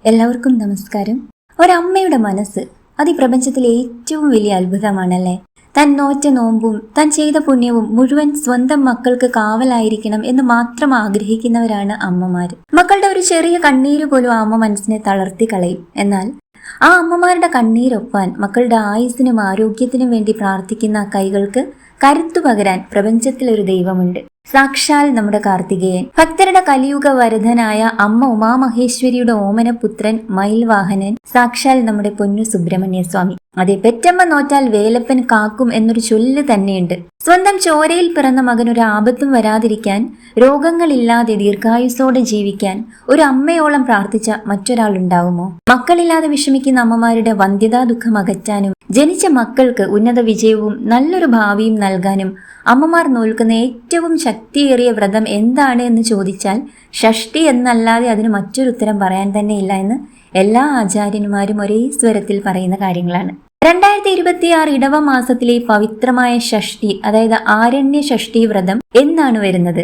എല്ലാവർക്കും നമസ്കാരം. ഒരമ്മയുടെ മനസ്സ് അത് ഈ പ്രപഞ്ചത്തിലെ ഏറ്റവും വലിയ അത്ഭുതമാണല്ലേ. താൻ നോറ്റ നോമ്പും താൻ ചെയ്ത പുണ്യവും മുഴുവൻ സ്വന്തം മക്കൾക്ക് കാവലായിരിക്കണം എന്ന് മാത്രം ആഗ്രഹിക്കുന്നവരാണ് അമ്മമാർ. മക്കളുടെ ഒരു ചെറിയ കണ്ണീര് പോലും ആ അമ്മ മനസ്സിനെ തളർത്തി കളയും. എന്നാൽ ആ അമ്മമാരുടെ കണ്ണീരൊപ്പാൻ മക്കളുടെ ആയുസ്സിനും ആരോഗ്യത്തിനും വേണ്ടി പ്രാർത്ഥിക്കുന്ന കൈകൾക്ക് കരുത്തു പകരാൻ പ്രപഞ്ചത്തിൽ ഒരു ദൈവമുണ്ട്. സാക്ഷാൽ നമ്മുടെ കാർത്തികേയൻ. ഭക്തരുടെ കലിയുഗ വരദനായ അമ്മ ഉമാമഹേശ്വരിയുടെ ഓമനപുത്രൻ മയിൽവാഹനൻ സാക്ഷാൽ നമ്മുടെ പൊന്നു സുബ്രഹ്മണ്യ സ്വാമി. അതെ, പെറ്റമ്മ നോറ്റാൽ വേലപ്പൻ കാക്കും എന്നൊരു ചൊല്ല് തന്നെയുണ്ട്. സ്വന്തം ചോരയിൽ പിറന്ന മകൻ ഒരു ആപത്തും വരാതിരിക്കാൻ, രോഗങ്ങളില്ലാതെ ദീർഘായുസോടെ ജീവിക്കാൻ ഒരു അമ്മയോളം പ്രാർത്ഥിച്ച മറ്റൊരാളുണ്ടാവുമോ? മക്കളില്ലാതെ വിഷമിക്കുന്ന അമ്മമാരുടെ വന്ധ്യതാ ദുഃഖം അകറ്റാനും ജനിച്ച മക്കൾക്ക് ഉന്നത വിജയവും നല്ലൊരു ഭാവിയും നൽകാനും അമ്മമാർ നോൽക്കുന്ന ഏറ്റവും ശക്തിയേറിയ വ്രതം എന്താണ് എന്ന് ചോദിച്ചാൽ ഷഷ്ടി എന്നല്ലാതെ അതിന് മറ്റൊരു ഉത്തരം പറയാൻ തന്നെ ഇല്ല എന്ന് എല്ലാ ആചാര്യന്മാരും ഒരേ സ്വരത്തിൽ പറയുന്ന കാര്യങ്ങളാണ്. 2026 ഇടവ മാസത്തിലെ പവിത്രമായ ഷഷ്ടി, അതായത് ആരണ്യ ഷഷ്ടി വ്രതം എന്നാണ് വരുന്നത്.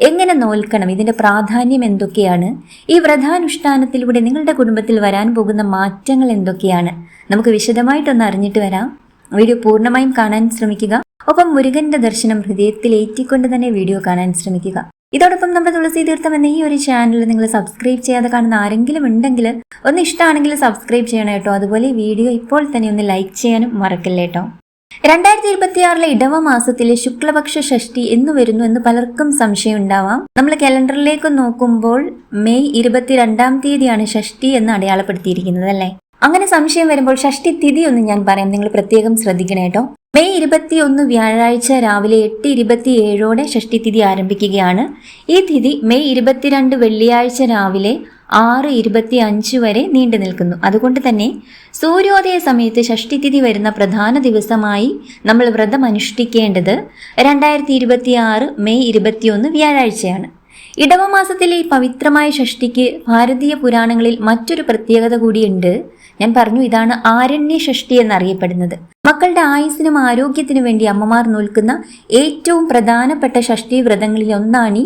എങ്ങനെ നോൽക്കണം, ഇതിന്റെ പ്രാധാന്യം എന്തൊക്കെയാണ്, ഈ വ്രതാനുഷ്ഠാനത്തിലൂടെ നിങ്ങളുടെ കുടുംബത്തിൽ വരാൻ പോകുന്ന മാറ്റങ്ങൾ എന്തൊക്കെയാണ്, നമുക്ക് വിശദമായിട്ടൊന്ന് അറിഞ്ഞിട്ട് വരാം. വീഡിയോ പൂർണ്ണമായും കാണാൻ ശ്രമിക്കുക. ഒപ്പം മുരുകന്റെ ദർശനം ഹൃദയത്തിൽ ഏറ്റിക്കൊണ്ട് തന്നെ വീഡിയോ കാണാൻ ശ്രമിക്കുക. ഇതോടൊപ്പം നമ്മുടെ തുളസി തീർത്ഥം എന്ന ഈ ഒരു ചാനൽ നിങ്ങൾ സബ്സ്ക്രൈബ് ചെയ്യാതെ കാണുന്ന ആരെങ്കിലും ഉണ്ടെങ്കിൽ ഒന്ന് ഇഷ്ടമാണെങ്കിൽ സബ്സ്ക്രൈബ് ചെയ്യണം കേട്ടോ. അതുപോലെ ഈ വീഡിയോ ഇപ്പോൾ തന്നെ ഒന്ന് ലൈക്ക് ചെയ്യാനും മറക്കല്ലേ കേട്ടോ. 2026 ഇടവ മാസത്തിലെ ശുക്ലപക്ഷ ഷഷ്ടി എന്ന് വരുന്നു എന്ന് പലർക്കും സംശയം ഉണ്ടാവാം. നമ്മൾ കലണ്ടറിലേക്ക് നോക്കുമ്പോൾ മെയ് 22-ാം തീയതിയാണ് ഷഷ്ടി എന്ന് അടയാളപ്പെടുത്തിയിരിക്കുന്നത് അല്ലേ. അങ്ങനെ സംശയം വരുമ്പോൾ ഷഷ്ടി തിഥി ഒന്ന് ഞാൻ പറയാം, നിങ്ങൾ പ്രത്യേകം ശ്രദ്ധിക്കണം കേട്ടോ. മെയ് 21 വ്യാഴാഴ്ച രാവിലെ 8:27 ഷഷ്ടി തിഥി ആരംഭിക്കുകയാണ്. ഈ തിഥി മെയ് 22 വെള്ളിയാഴ്ച രാവിലെ 6:25 വരെ നീണ്ടു നിൽക്കുന്നു. അതുകൊണ്ട് തന്നെ സൂര്യോദയ സമയത്ത് ഷഷ്ടി തിഥി വരുന്ന പ്രധാന ദിവസമായി നമ്മൾ വ്രതം അനുഷ്ഠിക്കേണ്ടത് 2026 മെയ് 21 വ്യാഴാഴ്ചയാണ്. ഇടവമാസത്തിലെ ഈ പവിത്രമായ ഷഷ്ടിക്ക് ഭാരതീയ പുരാണങ്ങളിൽ മറ്റൊരു പ്രത്യേകത കൂടിയുണ്ട്. ഞാൻ പറഞ്ഞു, ഇതാണ് ആരണ്യ ഷഷ്ടി എന്നറിയപ്പെടുന്നത്. മക്കളുടെ ആയുസ്സിനും ആരോഗ്യത്തിനും വേണ്ടി അമ്മമാർ നോൽക്കുന്ന ഏറ്റവും പ്രധാനപ്പെട്ട ഷഷ്ടി വ്രതങ്ങളിൽ ഒന്നാണ്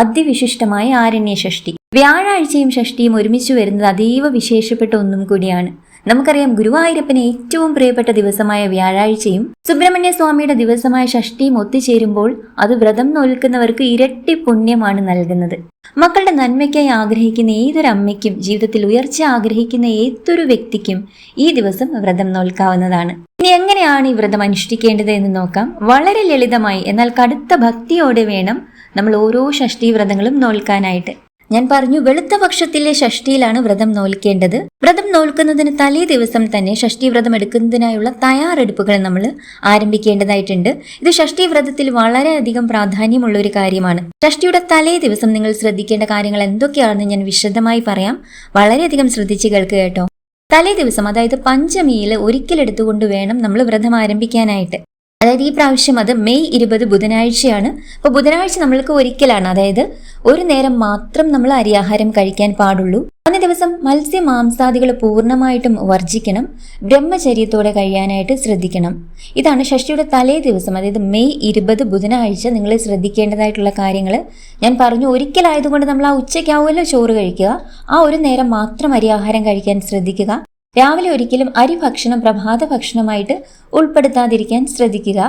അതിവിശിഷ്ടമായ ആരണ്യ ഷഷ്ടി. വ്യാഴാഴ്ചയും ഷഷ്ടിയും ഒരുമിച്ച് വരുന്നത് അതീവ വിശേഷപ്പെട്ട ഒന്നും കൂടിയാണ്. നമുക്കറിയാം, ഗുരുവായൂരപ്പന് ഏറ്റവും പ്രിയപ്പെട്ട ദിവസമായ വ്യാഴാഴ്ചയും സുബ്രഹ്മണ്യ സ്വാമിയുടെ ദിവസമായ ഷഷ്ടിയും ഒത്തുചേരുമ്പോൾ അത് വ്രതം നോൽക്കുന്നവർക്ക് ഇരട്ടി പുണ്യമാണ് നൽകുന്നത്. മക്കളുടെ നന്മയ്ക്കായി ആഗ്രഹിക്കുന്ന ഏതൊരു അമ്മയ്ക്കും, ജീവിതത്തിൽ ഉയർച്ച ആഗ്രഹിക്കുന്ന ഏതൊരു വ്യക്തിക്കും ഈ ദിവസം വ്രതം നോൽക്കാവുന്നതാണ്. ഇനി എങ്ങനെയാണ് ഈ വ്രതം അനുഷ്ഠിക്കേണ്ടത് എന്ന് നോക്കാം. വളരെ ലളിതമായി എന്നാൽ കടുത്ത ഭക്തിയോടെ വേണം നമ്മൾ ഓരോ ഷഷ്ടി വ്രതങ്ങളും നോൽക്കാനായിട്ട്. ഞാൻ പറഞ്ഞു, വെളുത്ത പക്ഷത്തിലെ ഷഷ്ടിയിലാണ് വ്രതം നോൽക്കേണ്ടത്. വ്രതം നോൽക്കുന്നതിന് തലേ ദിവസം തന്നെ ഷഷ്ടി വ്രതം എടുക്കുന്നതിനായുള്ള തയ്യാറെടുപ്പുകൾ നമ്മൾ ആരംഭിക്കേണ്ടതായിട്ടുണ്ട്. ഇത് ഷഷ്ടി വ്രതത്തിൽ വളരെയധികം പ്രാധാന്യമുള്ള ഒരു കാര്യമാണ്. ഷഷ്ടിയുടെ തലേ ദിവസം നിങ്ങൾ ശ്രദ്ധിക്കേണ്ട കാര്യങ്ങൾ എന്തൊക്കെയാണെന്ന് ഞാൻ വിശദമായി പറയാം. വളരെയധികം ശ്രദ്ധിച്ച് കേൾക്കുക കേട്ടോ. തലേ ദിവസം, അതായത് പഞ്ചമിയിൽ ഒരിക്കലെടുത്തുകൊണ്ട് വേണം നമ്മൾ വ്രതം ആരംഭിക്കാനായിട്ട്. അതായത് ഈ പ്രാവശ്യം അത് മെയ് 20 ബുധനാഴ്ചയാണ്. അപ്പോൾ ബുധനാഴ്ച നമ്മൾക്ക് ഒരിക്കലാണ്, അതായത് ഒരു നേരം മാത്രം നമ്മൾ അരിയാഹാരം കഴിക്കാൻ പാടുള്ളൂ. അന്നേ ദിവസം മത്സ്യ മാംസാദികൾ പൂർണ്ണമായിട്ടും വർജിക്കണം. ബ്രഹ്മചര്യത്തോടെ കഴിയാനായിട്ട് ശ്രദ്ധിക്കണം. ഇതാണ് ഷഷ്ടിയുടെ തലേ ദിവസം, അതായത് മെയ് 20 ബുധനാഴ്ച നിങ്ങൾ ശ്രദ്ധിക്കേണ്ടതായിട്ടുള്ള കാര്യങ്ങൾ. ഞാൻ പറഞ്ഞു, ഒരിക്കലായതുകൊണ്ട് നമ്മൾ ആ ഉച്ചയ്ക്കാവുമല്ലോ ചോറ് കഴിക്കുക, ആ ഒരു നേരം മാത്രം അരിയാഹാരം കഴിക്കാൻ ശ്രദ്ധിക്കുക. രാവിലെ ഒരിക്കലും അരി ഭക്ഷണം പ്രഭാത ഭക്ഷണമായിട്ട് ഉൾപ്പെടുത്താതിരിക്കാൻ ശ്രദ്ധിക്കുക.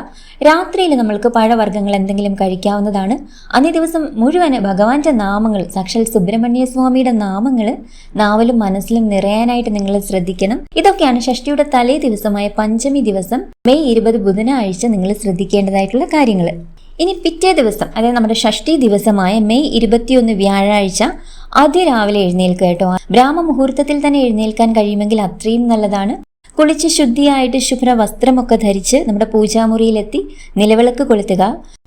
രാത്രിയിൽ നമ്മൾക്ക് പഴവർഗ്ഗങ്ങൾ എന്തെങ്കിലും കഴിക്കാവുന്നതാണ്. അന്നേ ദിവസം മുഴുവൻ ഭഗവാന്റെ നാമങ്ങൾ, സാക്ഷാൽ സുബ്രഹ്മണ്യ സ്വാമിയുടെ നാമങ്ങൾ നാവിലും മനസ്സിലും നിറയാനായിട്ട് നിങ്ങൾ ശ്രദ്ധിക്കണം. ഇതൊക്കെയാണ് ഷഷ്ടിയുടെ തലേ ദിവസമായ പഞ്ചമി ദിവസം മെയ് 20 ബുധനാഴ്ച നിങ്ങൾ ശ്രദ്ധിക്കേണ്ടതായിട്ടുള്ള കാര്യങ്ങൾ. ഇനി പിറ്റേ ദിവസം, അതായത് നമ്മുടെ ഷഷ്ടി ദിവസമായ മെയ് 21 വ്യാഴാഴ്ച അതിരാവിലെ എഴുന്നേൽക്കുക കേട്ടോ. ബ്രാഹ്മമുഹൂർത്തത്തിൽ തന്നെ എഴുന്നേൽക്കാൻ കഴിയുമെങ്കിൽ അത്രയും നല്ലതാണ്. കുളിച്ച് ശുദ്ധിയായിട്ട് ശുഭ്ര വസ്ത്രമൊക്കെ ധരിച്ച് നമ്മുടെ പൂജാമുറിയിലെത്തി നിലവിളക്ക് കൊളുത്തുക.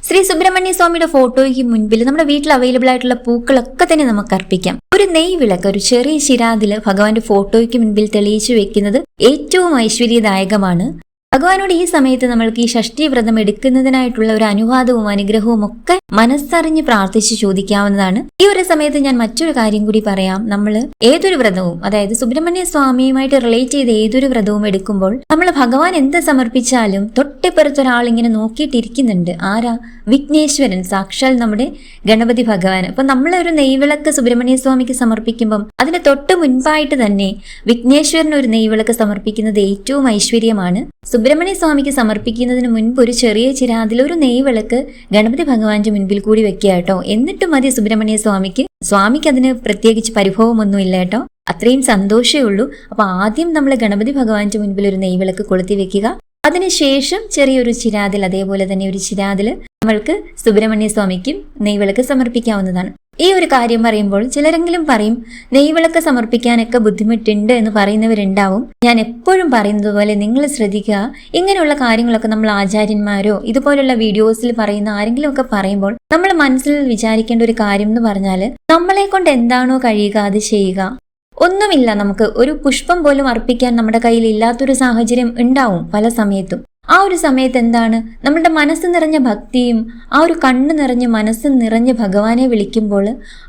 ശ്രീ സുബ്രഹ്മണ്യ സ്വാമിയുടെ ഫോട്ടോയ്ക്ക് മുൻപിൽ നമ്മുടെ വീട്ടിൽ അവൈലബിൾ ആയിട്ടുള്ള പൂക്കളൊക്കെ തന്നെ നമുക്ക് അർപ്പിക്കാം. ഒരു നെയ് വിളക്ക്, ഒരു ചെറിയ ശിരാതില് ഭഗവാന്റെ ഫോട്ടോയ്ക്ക് മുൻപിൽ തെളിയിച്ചു വെക്കുന്നത് ഏറ്റവും ഐശ്വര്യദായകമാണ്. ഭഗവാനോട് ഈ സമയത്ത് നമ്മൾക്ക് ഈ ഷഷ്ഠി വ്രതം എടുക്കുന്നതിനായിട്ടുള്ള ഒരു അനുവാദവും അനുഗ്രഹവും ഒക്കെ മനസ്സറിഞ്ഞ് പ്രാർത്ഥിച്ച് ചോദിക്കാവുന്നതാണ്. ഈ ഒരു സമയത്ത് ഞാൻ മറ്റൊരു കാര്യം കൂടി പറയാം. നമ്മൾ ഏതൊരു വ്രതവും, അതായത് സുബ്രഹ്മണ്യ സ്വാമിയുമായിട്ട് റിലേറ്റ് ചെയ്ത് ഏതൊരു വ്രതവും എടുക്കുമ്പോൾ നമ്മൾ ഭഗവാൻ എന്ത് സമർപ്പിച്ചാലും തൊട്ടിപ്പുറത്ത് ഒരാൾ ഇങ്ങനെ നോക്കിയിട്ടിരിക്കുന്നുണ്ട്. ആരാ? വിഘ്നേശ്വരൻ, സാക്ഷാൽ നമ്മുടെ ഗണപതി ഭഗവാൻ. അപ്പൊ നമ്മളൊരു നെയ്വിളക്ക് സുബ്രഹ്മണ്യ സ്വാമിക്ക് സമർപ്പിക്കുമ്പം അതിന് തൊട്ട് മുൻപായിട്ട് തന്നെ വിഘ്നേശ്വരന് ഒരു നെയ്വിളക്ക് സമർപ്പിക്കുന്നത് ഏറ്റവും ഐശ്വര്യമാണ്. സുബ്രഹ്മണ്യ സ്വാമിക്ക് സമർപ്പിക്കുന്നതിന് മുൻപ് ഒരു ചെറിയ ചിരാതിൽ ഒരു നെയ്വിളക്ക് ഗണപതി ഭഗവാന്റെ മുൻപിൽ കൂടി വെക്കുക കേട്ടോ. എന്നിട്ട് മതി സുബ്രഹ്മണ്യ സ്വാമിക്ക് അതിന് പ്രത്യേകിച്ച് പരിഭവമൊന്നുമില്ല കേട്ടോ. അത്രയും സന്തോഷമേ ഉള്ളൂ. അപ്പൊ ആദ്യം നമ്മൾ ഗണപതി ഭഗവാന്റെ മുൻപിൽ ഒരു നെയ്വിളക്ക് കൊളുത്തി വെക്കുക. അതിനുശേഷം ചെറിയൊരു ചിരാതിൽ, അതേപോലെ തന്നെ ഒരു ചിരാതിൽ നമ്മൾക്ക് സുബ്രഹ്മണ്യ സ്വാമിക്കും നെയ്വിളക്ക് സമർപ്പിക്കാവുന്നതാണ്. ഈ ഒരു കാര്യം പറയുമ്പോൾ ചിലരെങ്കിലും പറയും നെയ്വിളക്ക് സമർപ്പിക്കാനൊക്കെ ബുദ്ധിമുട്ടുണ്ട് എന്ന് പറയുന്നവരുണ്ടാവും. ഞാൻ എപ്പോഴും പറയുന്നത് പോലെ നിങ്ങൾ ശ്രദ്ധിക്കുക, ഇങ്ങനെയുള്ള കാര്യങ്ങളൊക്കെ നമ്മൾ ആചാര്യന്മാരോ ഇതുപോലുള്ള വീഡിയോസിൽ പറയുന്ന ആരെങ്കിലും ഒക്കെ പറയുമ്പോൾ നമ്മൾ മനസ്സിൽ വിചാരിക്കേണ്ട ഒരു കാര്യം എന്ന് പറഞ്ഞാൽ, നമ്മളെ കൊണ്ട് എന്താണോ കഴിയുക അത് ചെയ്യുക. ഒന്നുമില്ല, നമുക്ക് ഒരു പുഷ്പം പോലും അർപ്പിക്കാൻ നമ്മുടെ കയ്യിൽ ഇല്ലാത്തൊരു സാഹചര്യം ഉണ്ടാവും പല സമയത്തും. ആ ഒരു സമയത്ത് എന്താണ്, നമ്മളുടെ മനസ്സ് നിറഞ്ഞ ഭക്തിയും ആ ഒരു കണ്ണ് നിറഞ്ഞ് മനസ്സ് നിറഞ്ഞ് ഭഗവാനെ വിളിക്കുമ്പോൾ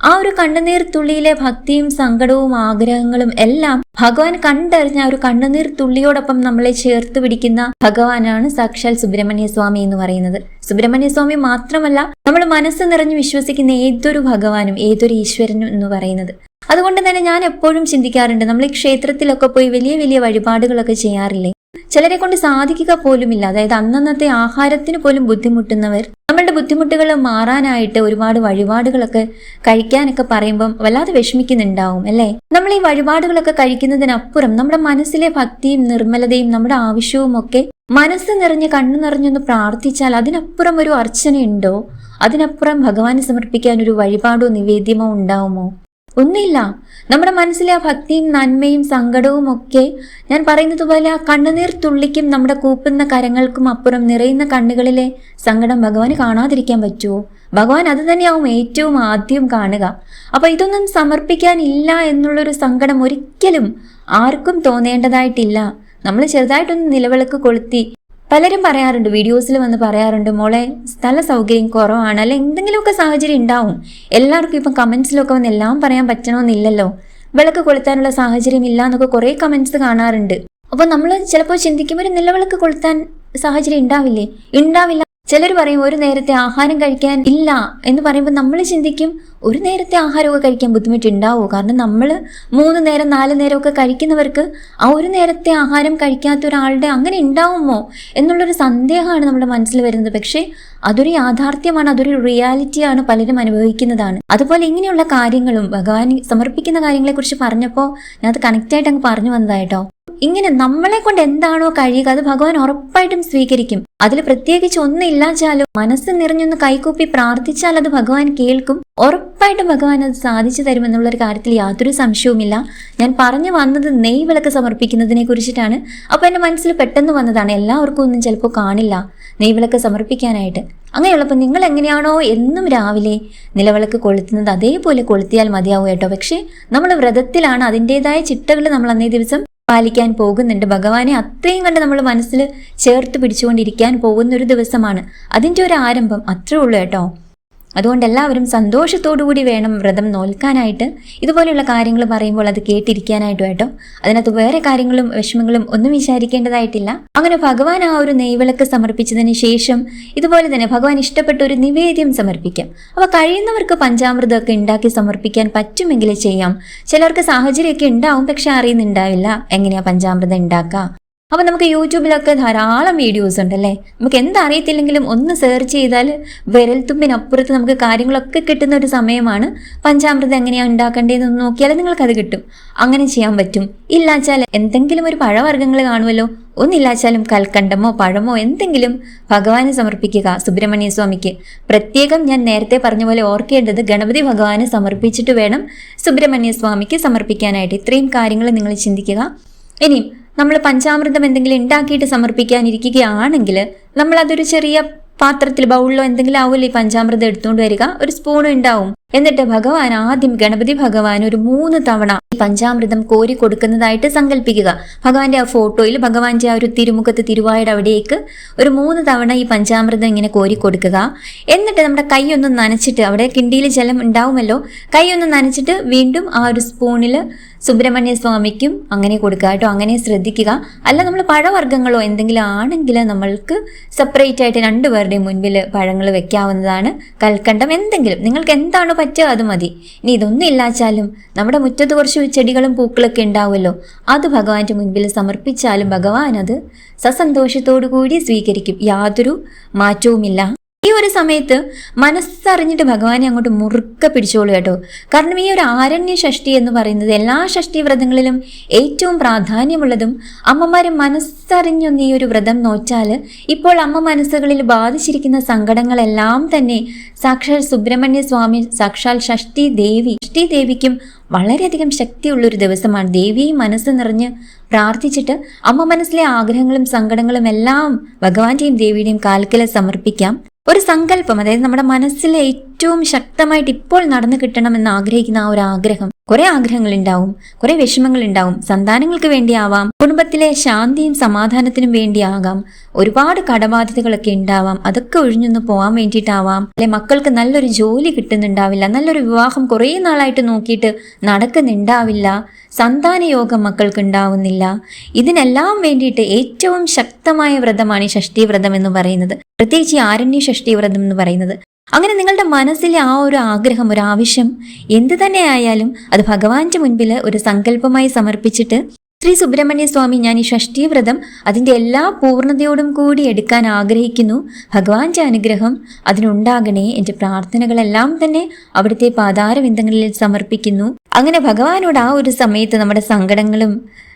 ആ ഒരു കണ്ണുനീർ തുള്ളിയിലെ ഭക്തിയും സങ്കടവും ആഗ്രഹങ്ങളും എല്ലാം ഭഗവാൻ കണ്ടറിഞ്ഞ ആ ഒരു കണ്ണുനീർ തുള്ളിയോടൊപ്പം നമ്മളെ ചേർത്ത് പിടിക്കുന്ന ഭഗവാനാണ് സാക്ഷാൽ സുബ്രഹ്മണ്യ സ്വാമി എന്ന് പറയുന്നത്. സുബ്രഹ്മണ്യ സ്വാമി മാത്രമല്ല, നമ്മൾ മനസ്സ് നിറഞ്ഞ് വിശ്വസിക്കുന്ന ഏതൊരു ഭഗവാനും ഏതൊരു ഈശ്വരനും എന്ന് പറയുന്നത്. അതുകൊണ്ട് തന്നെ ഞാൻ എപ്പോഴും ചിന്തിക്കാറുണ്ട്, നമ്മൾ ഈ ക്ഷേത്രത്തിലൊക്കെ പോയി വലിയ വലിയ വഴിപാടുകളൊക്കെ ചെയ്യാറില്ലേ, ചിലരെ കൊണ്ട് സാധിക്കുക പോലുമില്ല. അതായത് അന്നന്നത്തെ ആഹാരത്തിന് പോലും ബുദ്ധിമുട്ടുന്നവർ നമ്മളുടെ ബുദ്ധിമുട്ടുകൾ മാറാനായിട്ട് ഒരുപാട് വഴിപാടുകളൊക്കെ കഴിക്കാനൊക്കെ പറയുമ്പം വല്ലാതെ വിഷമിക്കുന്നുണ്ടാവും അല്ലേ. നമ്മൾ ഈ വഴിപാടുകളൊക്കെ കഴിക്കുന്നതിനപ്പുറം നമ്മുടെ മനസ്സിലെ ഭക്തിയും നിർമ്മലതയും നമ്മുടെ ആവശ്യവും ഒക്കെ മനസ്സ് നിറഞ്ഞ് കണ്ണു നിറഞ്ഞൊന്ന് പ്രാർത്ഥിച്ചാൽ അതിനപ്പുറം ഒരു അർച്ചനയുണ്ടോ? അതിനപ്പുറം ഭഗവാന് സമർപ്പിക്കാൻ ഒരു വഴിപാടോ നിവേദ്യമോ ഉണ്ടാവുമോ? ഒന്നില്ല. നമ്മുടെ മനസ്സിലെ ആ ഭക്തിയും നന്മയും സങ്കടവും ഒക്കെ ഞാൻ പറയുന്നത് പോലെ ആ കണ്ണുനീർ തുള്ളിക്കും നമ്മുടെ കൂപ്പുന്ന കരങ്ങൾക്കും അപ്പുറം നിറയുന്ന കണ്ണുകളിലെ സങ്കടം ഭഗവാന് കാണാതിരിക്കാൻ പറ്റുമോ? ഭഗവാൻ അത് തന്നെയാവും ഏറ്റവും ആദ്യം കാണുക. അപ്പൊ ഇതൊന്നും സമർപ്പിക്കാനില്ല എന്നുള്ളൊരു സങ്കടം ഒരിക്കലും ആർക്കും തോന്നേണ്ടതായിട്ടില്ല. നമ്മൾ ചെറുതായിട്ടൊന്ന് നിലവിളക്ക് കൊളുത്തി, പലരും പറയാറുണ്ട്, വീഡിയോസിൽ വന്ന് പറയാറുണ്ട്, മോളെ സ്ഥല സൗകര്യം കുറവാണ്, അല്ലെ എന്തെങ്കിലുമൊക്കെ സാഹചര്യം ഉണ്ടാവും. എല്ലാവർക്കും ഇപ്പം കമന്റ്സിലൊക്കെ വന്ന് എല്ലാം പറയാൻ പറ്റണമെന്നില്ലല്ലോ. വിളക്ക് കൊളുത്താനുള്ള സാഹചര്യം ഇല്ല എന്നൊക്കെ കുറെ കമന്റ്സ് കാണാറുണ്ട്. അപ്പൊ നമ്മൾ ചിലപ്പോൾ ചിന്തിക്കും, ഒരു നിലവിളക്ക് കൊളുത്താൻ സാഹചര്യം ഉണ്ടാവില്ല. ചിലർ പറയും ഒരു നേരത്തെ ആഹാരം കഴിക്കാൻ ഇല്ല എന്ന് പറയുമ്പോൾ നമ്മൾ ചിന്തിക്കും, ഒരു നേരത്തെ ആഹാരമൊക്കെ കഴിക്കാൻ ബുദ്ധിമുട്ടുണ്ടാവുമോ? കാരണം നമ്മൾ 3 നേരം 4 നേരമൊക്കെ കഴിക്കുന്നവർക്ക് ആ ഒരു നേരത്തെ ആഹാരം കഴിക്കാത്ത ഒരാളുടെ അങ്ങനെ ഉണ്ടാവുമോ എന്നുള്ളൊരു സന്ദേഹമാണ് നമ്മുടെ മനസ്സിൽ വരുന്നത്. പക്ഷേ അതൊരു യാഥാർത്ഥ്യമാണ്, അതൊരു റിയാലിറ്റിയാണ്, പലരും അനുഭവിക്കുന്നതാണ്. അതുപോലെ ഇങ്ങനെയുള്ള കാര്യങ്ങളും ഭഗവാൻ സമർപ്പിക്കുന്ന കാര്യങ്ങളെ കുറിച്ച് പറഞ്ഞപ്പോൾ ഞാൻ അത് കണക്റ്റായിട്ട് അങ്ങ് പറഞ്ഞു വന്നതായിട്ടോ. ഇങ്ങനെ നമ്മളെ കൊണ്ട് എന്താണോ കഴിയുക അത് ഭഗവാൻ ഉറപ്പായിട്ടും സ്വീകരിക്കും. അതിൽ പ്രത്യേകിച്ച് ഒന്നില്ലാച്ചാലും മനസ്സ് നിറഞ്ഞൊന്ന് കൈകൂപ്പി പ്രാർത്ഥിച്ചാൽ അത് ഭഗവാൻ കേൾക്കും. ഉറപ്പായിട്ടും ഭഗവാൻ അത് സാധിച്ചു തരുമെന്നുള്ളൊരു കാര്യത്തിൽ യാതൊരു സംശയവുമില്ല. ഞാൻ പറഞ്ഞു വന്നത് നെയ്വിളക്ക് സമർപ്പിക്കുന്നതിനെ കുറിച്ചിട്ടാണ്. അപ്പൊ എന്റെ മനസ്സിൽ പെട്ടെന്ന് വന്നതാണ്, എല്ലാവർക്കും ഒന്നും ചിലപ്പോൾ കാണില്ല നെയ്വിളക്ക് സമർപ്പിക്കാനായിട്ട്. അങ്ങനെയുള്ളപ്പോൾ നിങ്ങൾ എങ്ങനെയാണോ എന്നും രാവിലെ നിലവിളക്ക് കൊളുത്തുന്നത് അതേപോലെ കൊളുത്തിയാൽ മതിയാവും കേട്ടോ. പക്ഷെ നമ്മൾ വ്രതത്തിലാണ്, അതിൻ്റെതായ ചിട്ടകൾ നമ്മൾ അന്നേ ദിവസം പാലിക്കാൻ പോകുന്നുണ്ട്. ഭഗവാനെ അത്രയും കണ്ട് നമ്മൾ മനസ്സിൽ ചേർത്ത് പിടിച്ചുകൊണ്ടിരിക്കാൻ പോകുന്ന ഒരു ദിവസമാണ്. അതിൻ്റെ ഒരു ആരംഭം അത്രേ ഉള്ളൂ കേട്ടോ. അതുകൊണ്ട് എല്ലാവരും സന്തോഷത്തോടുകൂടി വേണം വ്രതം നോൽക്കാനായിട്ട്. ഇതുപോലെയുള്ള കാര്യങ്ങൾ പറയുമ്പോൾ അത് കേട്ടിരിക്കാനായിട്ടും കേട്ടോ. അതിനകത്ത് വേറെ കാര്യങ്ങളും വിഷമങ്ങളും ഒന്നും വിചാരിക്കേണ്ടതായിട്ടില്ല. അങ്ങനെ ഭഗവാൻ ആ ഒരു നെയ്വിളക്ക് സമർപ്പിച്ചതിന് ശേഷം ഇതുപോലെ തന്നെ ഭഗവാൻ ഇഷ്ടപ്പെട്ട ഒരു നിവേദ്യം സമർപ്പിക്കാം. അപ്പോൾ കഴിയുന്നവർക്ക് പഞ്ചാമൃതമൊക്കെ ഉണ്ടാക്കി സമർപ്പിക്കാൻ പറ്റുമെങ്കിൽ ചെയ്യാം. ചിലർക്ക് സാഹചര്യമൊക്കെ ഉണ്ടാവും, പക്ഷെ അറിയുന്നുണ്ടാവില്ല എങ്ങനെയാ പഞ്ചാമൃതം ഉണ്ടാക്കുക. അപ്പൊ നമുക്ക് യൂട്യൂബിലൊക്കെ ധാരാളം വീഡിയോസ് ഉണ്ടല്ലേ. നമുക്ക് എന്തറിയത്തില്ലെങ്കിലും ഒന്ന് സെർച്ച് ചെയ്താൽ വിരൽത്തുമ്പിനപ്പുറത്ത് നമുക്ക് കാര്യങ്ങളൊക്കെ കിട്ടുന്ന ഒരു സമയമാണ്. പഞ്ചാമൃതം എങ്ങനെയാണ് ഉണ്ടാക്കേണ്ടതെന്ന് നോക്കിയാൽ നിങ്ങൾക്കത് കിട്ടും. അങ്ങനെ ചെയ്യാൻ പറ്റും. ഇല്ലാച്ചാൽ എന്തെങ്കിലും ഒരു പഴവർഗ്ഗങ്ങൾ കാണുമല്ലോ, ഒന്നില്ലാച്ചാലും കൽക്കണ്ടമോ പഴമോ എന്തെങ്കിലും ഭഗവാന് സമർപ്പിക്കുക. സുബ്രഹ്മണ്യ സ്വാമിക്ക് പ്രത്യേകം ഞാൻ നേരത്തെ പറഞ്ഞ പോലെ ഓർക്കേണ്ടത്, ഗണപതി ഭഗവാന് സമർപ്പിച്ചിട്ട് വേണം സുബ്രഹ്മണ്യ സ്വാമിക്ക് സമർപ്പിക്കാനായിട്ട്. ഇത്രയും കാര്യങ്ങൾ നിങ്ങൾ ചിന്തിക്കുക. ഇനിയും നമ്മൾ പഞ്ചാമൃതം എന്തെങ്കിലും ഉണ്ടാക്കിയിട്ട് സമർപ്പിക്കാനിരിക്കുകയാണെങ്കിൽ നമ്മൾ അതൊരു ചെറിയ പാത്രത്തിൽ ബൗളിലോ എന്തെങ്കിലും ആവുമല്ലോ ഈ പഞ്ചാമൃതം എടുത്തുകൊണ്ട് വരിക. ഒരു സ്പൂൺ ഉണ്ടാവും, എന്നിട്ട് ഭഗവാൻ ആദ്യം ഗണപതി ഭഗവാൻ ഒരു 3 തവണ ഈ പഞ്ചാമൃതം കോരി കൊടുക്കുന്നതായിട്ട് സങ്കല്പിക്കുക. ഭഗവാന്റെ ആ ഫോട്ടോയിൽ ഭഗവാന്റെ ആ ഒരു തിരുമുഖത്ത് തിരുവായുടെ അവിടേക്ക് ഒരു 3 തവണ ഈ പഞ്ചാമൃതം ഇങ്ങനെ കോരി കൊടുക്കുക. എന്നിട്ട് നമ്മുടെ കൈ ഒന്ന് നനച്ചിട്ട്, അവിടെ കിണ്ടിയിൽ ജലം ഉണ്ടാവുമല്ലോ, കൈ ഒന്ന് നനച്ചിട്ട് വീണ്ടും ആ ഒരു സ്പൂണിൽ സുബ്രഹ്മണ്യ സ്വാമിക്കും അങ്ങനെ കൊടുക്കുക കേട്ടോ. അങ്ങനെ ശ്രദ്ധിക്കുക. അല്ല നമ്മൾ പഴവർഗ്ഗങ്ങളോ എന്തെങ്കിലും ആണെങ്കിൽ നമ്മൾക്ക് സെപ്പറേറ്റ് ആയിട്ട് 2 പേരുടെയും മുൻപിൽ പഴങ്ങൾ വെക്കാവുന്നതാണ്. കൽക്കണ്ടം എന്തെങ്കിലും നിങ്ങൾക്ക് എന്താണോ പറ്റുക അത് മതി. ഇനി ഇതൊന്നും ഇല്ലാച്ചാലും നമ്മുടെ മുറ്റത്ത് കുറച്ച് ചെടികളും പൂക്കളൊക്കെ ഉണ്ടാവുമല്ലോ, അത് ഭഗവാന്റെ മുൻപിൽ സമർപ്പിച്ചാലും ഭഗവാൻ അത് സസന്തോഷത്തോടു കൂടി സ്വീകരിക്കും. യാതൊരു മാറ്റവുമില്ല. ഈ ഒരു സമയത്ത് മനസ്സറിഞ്ഞിട്ട് ഭഗവാനെ അങ്ങോട്ട് മുറുക്കെ പിടിച്ചോളൂ കേട്ടോ. കാരണം ഈ ഒരു ആരണ്യ ഷഷ്ടി എന്ന് പറയുന്നത് എല്ലാ ഷഷ്ടി വ്രതങ്ങളിലും ഏറ്റവും പ്രാധാന്യമുള്ളതും അമ്മമാരെ മനസ്സറിഞ്ഞൊന്ന് ഈ ഒരു വ്രതം നോറ്റാൽ ഇപ്പോൾ അമ്മ മനസ്സുകളിൽ ബാധിച്ചിരിക്കുന്ന സങ്കടങ്ങളെല്ലാം തന്നെ സാക്ഷാൽ സുബ്രഹ്മണ്യ സ്വാമി, സാക്ഷാൽ ഷഷ്ടി ദേവിക്കും വളരെയധികം ശക്തിയുള്ളൊരു ദിവസമാണ്. ദേവിയെ മനസ്സ് നിറഞ്ഞ് പ്രാർത്ഥിച്ചിട്ട് അമ്മ മനസ്സിലെ ആഗ്രഹങ്ങളും സങ്കടങ്ങളും എല്ലാം ഭഗവാന്റെയും ദേവിയുടെയും കാൽക്കൽ സമർപ്പിക്കാം. ഒരു സങ്കല്പം, അതായത് നമ്മുടെ മനസ്സിലെ ഏറ്റവും ശക്തമായിട്ട് ഇപ്പോൾ നടന്നു കിട്ടണമെന്ന് ആഗ്രഹിക്കുന്ന ആ ഒരു ആഗ്രഹം. കുറെ ആഗ്രഹങ്ങൾ ഉണ്ടാവും, കുറെ വിഷമങ്ങൾ ഉണ്ടാവും. സന്താനങ്ങൾക്ക് വേണ്ടിയാവാം, കുടുംബത്തിലെ ശാന്തിയും സമാധാനത്തിനും വേണ്ടിയാകാം, ഒരുപാട് കടബാധ്യതകളൊക്കെ ഉണ്ടാവാം, അതൊക്കെ ഒഴിഞ്ഞൊന്ന് പോകാൻ വേണ്ടിയിട്ടാവാം. അല്ലെ മക്കൾക്ക് നല്ലൊരു ജോലി കിട്ടുന്നുണ്ടാവില്ല, നല്ലൊരു വിവാഹം കുറേ നാളായിട്ട് നോക്കിയിട്ട് നടക്കുന്നുണ്ടാവില്ല, സന്താന യോഗം മക്കൾക്ക് ഉണ്ടാവുന്നില്ല. ഇതിനെല്ലാം വേണ്ടിയിട്ട് ഏറ്റവും ശക്തമായ വ്രതമാണ് ഈ ഷഷ്ടി വ്രതം എന്ന് പറയുന്നത്, പ്രത്യേകിച്ച് ഈ ആരണ്യ ഷഷ്ടി വ്രതം എന്ന് പറയുന്നത്. അങ്ങനെ നിങ്ങളുടെ മനസ്സിലെ ആ ഒരു ആഗ്രഹം, ഒരു ആവശ്യം എന്ത് തന്നെ ആയാലും അത് ഭഗവാന്റെ മുൻപിൽ ഒരു സങ്കല്പമായി സമർപ്പിച്ചിട്ട്, ശ്രീ സുബ്രഹ്മണ്യ സ്വാമി, ഞാൻ ഈ ഷഷ്ടി വ്രതം അതിൻ്റെ എല്ലാ പൂർണ്ണതയോടും കൂടി എടുക്കാൻ ആഗ്രഹിക്കുന്നു. ഭഗവാന്റെ അനുഗ്രഹം അതിനുണ്ടാകണേ. എൻ്റെ പ്രാർത്ഥനകളെല്ലാം തന്നെ അവിടുത്തെ പാതാരവിന്ദങ്ങളിൽ സമർപ്പിക്കുന്നു. അങ്ങനെ ഭഗവാനോട് ആ ഒരു സമയത്ത് നമ്മുടെ സങ്കടങ്ങളും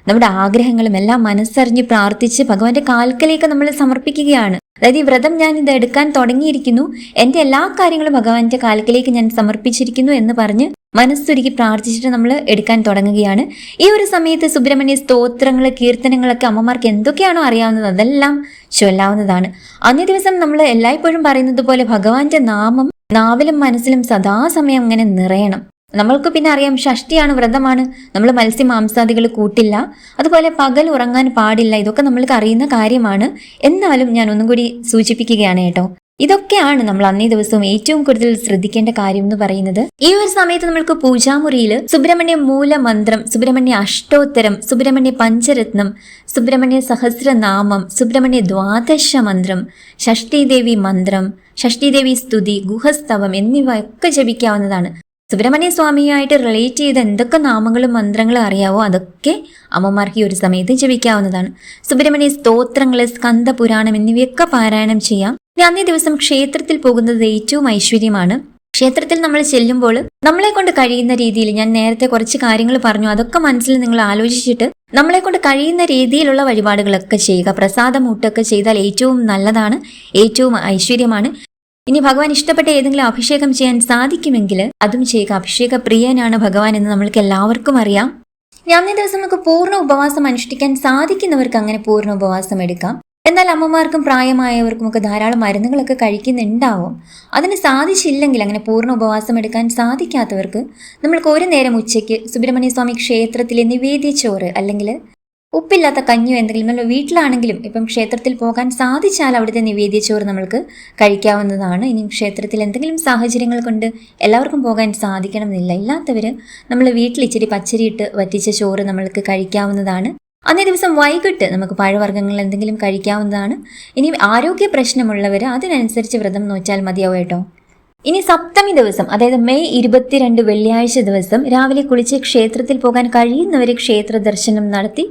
നമ്മുടെ ആഗ്രഹങ്ങളും എല്ലാം മനസ്സറിഞ്ഞ് പ്രാർത്ഥിച്ച് ഭഗവാന്റെ കാൽക്കലേക്ക് നമ്മൾ സമർപ്പിക്കുകയാണ്. അതായത് ഈ വ്രതം ഞാൻ ഇത് എടുക്കാൻ തുടങ്ങിയിരിക്കുന്നു, എൻ്റെ എല്ലാ കാര്യങ്ങളും ഭഗവാന്റെ കാൽക്കലേക്ക് ഞാൻ സമർപ്പിച്ചിരിക്കുന്നു എന്ന് പറഞ്ഞ് മനസ്സൊരുക്കി പ്രാർത്ഥിച്ചിട്ട് നമ്മൾ എടുക്കാൻ തുടങ്ങുകയാണ്. ഈ ഒരു സമയത്ത് സുബ്രഹ്മണ്യ സ്തോത്രങ്ങൾ, കീർത്തനങ്ങളൊക്കെ അമ്മമാർക്ക് എന്തൊക്കെയാണോ അറിയാവുന്നത് അതെല്ലാം ചൊല്ലാവുന്നതാണ്. അന്നേ ദിവസം നമ്മൾ എല്ലായ്പ്പോഴും പറയുന്നത് പോലെ ഭഗവാന്റെ നാമം നാവിലും മനസ്സിലും സദാസമയം അങ്ങനെ നിറയണം. നമ്മൾക്ക് പിന്നെ അറിയാം, ഷഷ്ടിയാണ്, വ്രതമാണ്, നമ്മൾ മത്സ്യമാംസാദികൾ കൂട്ടില്ല, അതുപോലെ പകൽ ഉറങ്ങാൻ പാടില്ല, ഇതൊക്കെ നമ്മൾക്ക് അറിയുന്ന കാര്യമാണ്. എന്നാലും ഞാൻ ഒന്നും കൂടി സൂചിപ്പിക്കുകയാണ് കേട്ടോ. ഇതൊക്കെയാണ് നമ്മൾ അന്നേ ദിവസവും ഏറ്റവും കൂടുതൽ ശ്രദ്ധിക്കേണ്ട കാര്യം എന്ന് പറയുന്നത്. ഈ ഒരു സമയത്ത് നമ്മൾക്ക് പൂജാമുറിയിൽ സുബ്രഹ്മണ്യ മൂലമന്ത്രം, സുബ്രഹ്മണ്യ അഷ്ടോത്തരം, സുബ്രഹ്മണ്യ പഞ്ചരത്നം, സുബ്രഹ്മണ്യ സഹസ്രനാമം, സുബ്രഹ്മണ്യ ദ്വാദശ മന്ത്രം, ഷഷ്ടിദേവി മന്ത്രം, ഷഷ്ടിദേവി സ്തുതി, ഗുഹസ്തവം എന്നിവയൊക്കെ ജപിക്കാവുന്നതാണ്. സുബ്രഹ്മണ്യ സ്വാമിയായിട്ട് റിലേറ്റ് ചെയ്ത എന്തൊക്കെ നാമങ്ങളും മന്ത്രങ്ങളും അറിയാവോ അതൊക്കെ അമ്മമാർക്ക് ഈ ഒരു സമയത്ത് ജപിക്കാവുന്നതാണ്. സുബ്രഹ്മണ്യ സ്തോത്രങ്ങൾ, സ്കന്ദ പുരാണം എന്നിവയൊക്കെ പാരായണം ചെയ്യാം. ഇനി അന്നേ ദിവസം ക്ഷേത്രത്തിൽ പോകുന്നത് ഏറ്റവും ഐശ്വര്യമാണ്. ക്ഷേത്രത്തിൽ നമ്മൾ ചെല്ലുമ്പോൾ നമ്മളെ കൊണ്ട് കഴിയുന്ന രീതിയിൽ, ഞാൻ നേരത്തെ കുറച്ച് കാര്യങ്ങൾ പറഞ്ഞു, അതൊക്കെ മനസ്സിൽ നിങ്ങൾ ആലോചിച്ചിട്ട് നമ്മളെ കൊണ്ട് കഴിയുന്ന രീതിയിലുള്ള വഴിപാടുകളൊക്കെ ചെയ്യുക. പ്രസാദമൂട്ടൊക്കെ ചെയ്താൽ ഏറ്റവും നല്ലതാണ്, ഏറ്റവും ഐശ്വര്യമാണ്. ഇനി ഭഗവാൻ ഇഷ്ടപ്പെട്ട ഏതെങ്കിലും അഭിഷേകം ചെയ്യാൻ സാധിക്കുമെങ്കിൽ അതും ചെയ്യുക. അഭിഷേക പ്രിയനാണ് ഭഗവാൻ എന്ന് നമ്മൾക്ക് എല്ലാവർക്കും അറിയാം. ഇനി അന്നേ ദിവസം നമുക്ക് പൂർണ്ണ ഉപവാസം അനുഷ്ഠിക്കാൻ സാധിക്കുന്നവർക്ക് അങ്ങനെ പൂർണ്ണ ഉപവാസം എടുക്കാം. എന്നാൽ അമ്മമാർക്കും പ്രായമായവർക്കും ഒക്കെ ധാരാളം മരുന്നുകളൊക്കെ കഴിക്കുന്നുണ്ടാവും. അതിന് സാധിച്ചില്ലെങ്കിൽ, അങ്ങനെ പൂർണ്ണ ഉപവാസം എടുക്കാൻ സാധിക്കാത്തവർക്ക് നമ്മൾക്ക് ഒരു നേരം ഉച്ചയ്ക്ക് സുബ്രഹ്മണ്യ സ്വാമി ക്ഷേത്രത്തിലെ നിവേദ്യച്ചോറ് അല്ലെങ്കിൽ ഉപ്പില്ലാത്ത കഞ്ഞിയോ എന്തെങ്കിലും, നമ്മൾ വീട്ടിലാണെങ്കിലും ഇപ്പം ക്ഷേത്രത്തിൽ പോകാൻ സാധിച്ചാൽ അവിടുത്തെ നിവേദ്യച്ചോറ് നമ്മൾക്ക് കഴിക്കാവുന്നതാണ്. ഇനി ക്ഷേത്രത്തിൽ എന്തെങ്കിലും സാഹചര്യങ്ങൾ കൊണ്ട് എല്ലാവർക്കും പോകാൻ സാധിക്കണമെന്നില്ല, ഇല്ലാത്തവർ നമ്മൾ വീട്ടിൽ ഇച്ചിരി പച്ചരിയിട്ട് വറ്റിച്ച ചോറ് നമ്മൾക്ക് കഴിക്കാവുന്നതാണ്. അന്നേ ദിവസം വൈകിട്ട് നമുക്ക് പഴവർഗ്ഗങ്ങൾ എന്തെങ്കിലും കഴിക്കാവുന്നതാണ്. ഇനി ആരോഗ്യ പ്രശ്നമുള്ളവർ അതിനനുസരിച്ച് വ്രതം നോച്ചാൽ മതിയാവും കേട്ടോ. ഇനി സപ്തമി ദിവസം, അതായത് മെയ് 22 വെള്ളിയാഴ്ച ദിവസം രാവിലെ കുളിച്ച് ക്ഷേത്രത്തിൽ പോകാൻ കഴിയുന്നവർ ക്ഷേത്ര ദർശനം നടത്തി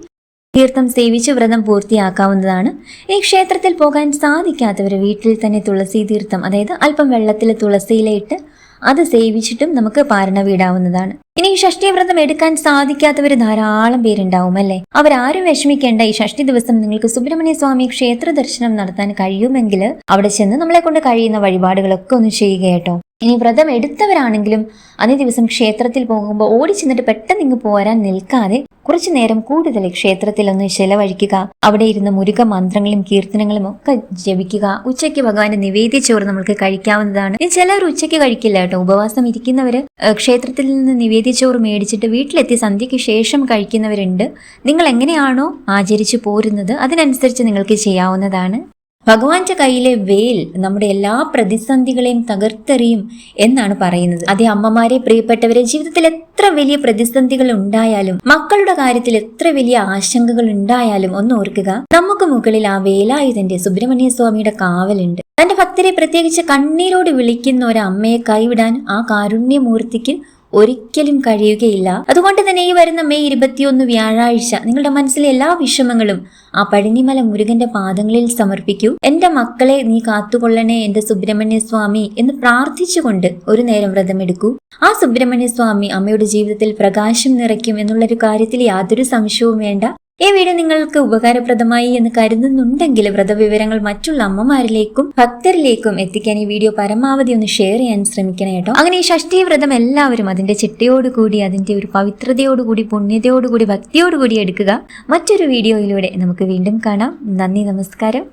തീർത്ഥം സേവിച്ച് വ്രതം പൂർത്തിയാക്കാവുന്നതാണ്. ഈ ക്ഷേത്രത്തിൽ പോകാൻ സാധിക്കാത്തവർ വീട്ടിൽ തന്നെ തുളസി തീർത്ഥം, അതായത് അല്പം വെള്ളത്തിൽ തുളസിയിലയിട്ട് അത് സേവിച്ചിട്ടും നമുക്ക് പാരണ വീടാവുന്നതാണ്. ഇനി ഈ ഷഷ്ടി വ്രതം എടുക്കാൻ സാധിക്കാത്തവർ ധാരാളം പേരുണ്ടാവും അല്ലേ. അവരാരും വിഷമിക്കേണ്ട. ഈ ഷഷ്ടി ദിവസം നിങ്ങൾക്ക് സുബ്രഹ്മണ്യ സ്വാമി ക്ഷേത്ര ദർശനം നടത്താൻ കഴിയുമെങ്കിൽ അവിടെ ചെന്ന് നമ്മളെ കൊണ്ട് കഴിയുന്ന വഴിപാടുകളൊക്കെ ഒന്ന് ചെയ്യുക കേട്ടോ. ഇനി വ്രതം എടുത്തവരാണെങ്കിലും അന്നേ ദിവസം ക്ഷേത്രത്തിൽ പോകുമ്പോൾ ഓടി ചെന്നിട്ട് പെട്ടെന്ന് ഇങ്ങ് പോരാൻ നിൽക്കാതെ കുറച്ചു നേരം കൂടുതൽ ക്ഷേത്രത്തിൽ ഒന്ന് ചെലവഴിക്കുക. അവിടെ ഇരുന്ന് മുരുക മന്ത്രങ്ങളും കീർത്തനങ്ങളും ഒക്കെ ജപിക്കുക. ഉച്ചയ്ക്ക് ഭഗവാന്റെ നിവേദ്യ ചോറ് നമുക്ക് കഴിക്കാവുന്നതാണ്. ചിലർ ഉച്ചയ്ക്ക് കഴിക്കില്ല കേട്ടോ. ഉപവാസം ഇരിക്കുന്നവര് ക്ഷേത്രത്തിൽ നിന്ന് നിവേദ്യ ചോറ് മേടിച്ചിട്ട് വീട്ടിലെത്തി സന്ധ്യയ്ക്ക് ശേഷം കഴിക്കുന്നവരുണ്ട്. നിങ്ങൾ എങ്ങനെയാണോ ആചരിച്ചു പോരുന്നത് അതിനനുസരിച്ച് നിങ്ങൾക്ക് ചെയ്യാവുന്നതാണ്. ഭഗവാന്റെ കയ്യിലെ വേൽ നമ്മുടെ എല്ലാ പ്രതിസന്ധികളെയും തകർത്തെറിയും എന്നാണ് പറയുന്നത്. അതേ അമ്മമാരെ, പ്രിയപ്പെട്ടവരെ, ജീവിതത്തിൽ എത്ര വലിയ പ്രതിസന്ധികൾ ഉണ്ടായാലും, മക്കളുടെ കാര്യത്തിൽ എത്ര വലിയ ആശങ്കകൾ ഉണ്ടായാലും ഒന്ന് ഓർക്കുക, നമുക്ക് മുകളിൽ ആ വേലായുധന്റെ സുബ്രഹ്മണ്യ സ്വാമിയുടെ കാവലുണ്ട്. തന്റെ ഭക്തരെ പ്രത്യേകിച്ച് കണ്ണീരോട് വിളിക്കുന്ന ഒരു അമ്മയെ കൈവിടാൻ ആ കാരുണ്യമൂർത്തിക്ക് ഒരിക്കലും കഴിയുകയില്ല. അതുകൊണ്ട് തന്നെ ഈ വരുന്ന മെയ് 21 വ്യാഴാഴ്ച നിങ്ങളുടെ മനസ്സിലെ എല്ലാ വിഷമങ്ങളും ആ പഴനിമല മുരുകന്റെ പാദങ്ങളിൽ സമർപ്പിക്കൂ. എന്റെ മക്കളെ നീ കാത്തുകൊള്ളണേ എന്റെ സുബ്രഹ്മണ്യ സ്വാമി എന്ന് പ്രാർത്ഥിച്ചുകൊണ്ട് ഒരു നേരം വ്രതമെടുക്കൂ. ആ സുബ്രഹ്മണ്യ സ്വാമി അമ്മയുടെ ജീവിതത്തിൽ പ്രകാശം നിറയ്ക്കും എന്നുള്ളൊരു കാര്യത്തിൽ യാതൊരു സംശയവും വേണ്ട. ഈ വീഡിയോ നിങ്ങൾക്ക് ഉപകാരപ്രദമായി എന്ന് കരുതുന്നുണ്ടെങ്കിൽ വ്രതവിവരങ്ങൾ മറ്റുള്ള അമ്മമാരിലേക്കും ഭക്തരിലേക്കും എത്തിക്കാൻ ഈ വീഡിയോ പരമാവധി ഒന്ന് ഷെയർ ചെയ്യാൻ ശ്രമിക്കണം കേട്ടോ. അങ്ങനെ ഈ ഷഷ്ഠി വ്രതം എല്ലാവരും അതിന്റെ ചിട്ടയോടുകൂടി, അതിന്റെ ഒരു പവിത്രതയോടുകൂടി, പുണ്യതയോടുകൂടി, ഭക്തിയോടുകൂടി എടുക്കുക. മറ്റൊരു വീഡിയോയിലൂടെ നമുക്ക് വീണ്ടും കാണാം. നന്ദി, നമസ്കാരം.